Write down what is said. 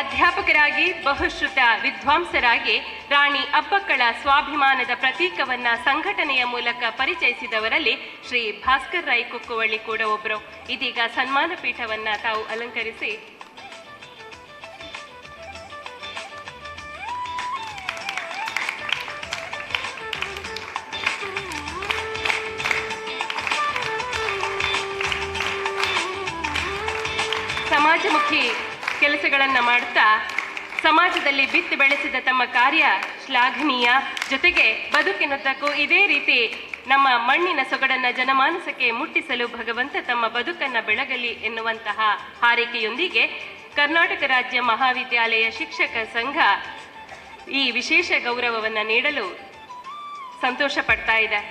ಅಧ್ಯಾಪಕರಾಗಿ ಬಹುಶ್ರುತ ವಿದ್ವಾಂಸರಾಗಿ ರಾಣಿ ಅಬ್ಬಕ್ಕಳ ಸ್ವಾಭಿಮಾನದ ಪ್ರತೀಕವನ್ನ ಸಂಘಟನೆಯ ಮೂಲಕ ಪರಿಚಯಿಸಿದವರಲ್ಲಿ ಶ್ರೀ ಭಾಸ್ಕರ್ ರಾಯ್ ಕುಕ್ಕುವಳ್ಳಿ ಕೂಡ ಒಬ್ಬರು. ಇದೀಗ ಸನ್ಮಾನ ಪೀಠವನ್ನ ತಾವು ಅಲಂಕರಿಸಿ ಸಮಾಜಮುಖಿ ಕೆಲಸಗಳನ್ನು ಮಾಡುತ್ತಾ ಸಮಾಜದಲ್ಲಿ ಬಿತ್ತಿ ಬೆಳೆಸಿದ ತಮ್ಮ ಕಾರ್ಯ ಶ್ಲಾಘನೀಯ. ಜೊತೆಗೆ ಬದುಕಿನುದ್ದಕ್ಕೂ ಇದೇ ರೀತಿ ನಮ್ಮ ಮಣ್ಣಿನ ಸೊಗಡನ್ನು ಜನಮಾನಸಕ್ಕೆ ಮುಟ್ಟಿಸಲು ಭಗವಂತ ತಮ್ಮ ಬದುಕನ್ನು ಬೆಳಗಲಿ ಎನ್ನುವಂತಹ ಹಾರೈಕೆಯೊಂದಿಗೆ ಕರ್ನಾಟಕ ರಾಜ್ಯ ಮಹಾವಿದ್ಯಾಲಯ ಶಿಕ್ಷಕ ಸಂಘ ಈ ವಿಶೇಷ ಗೌರವವನ್ನು ನೀಡಲು ಸಂತೋಷ ಪಡ್ತಾ ಇದೆ.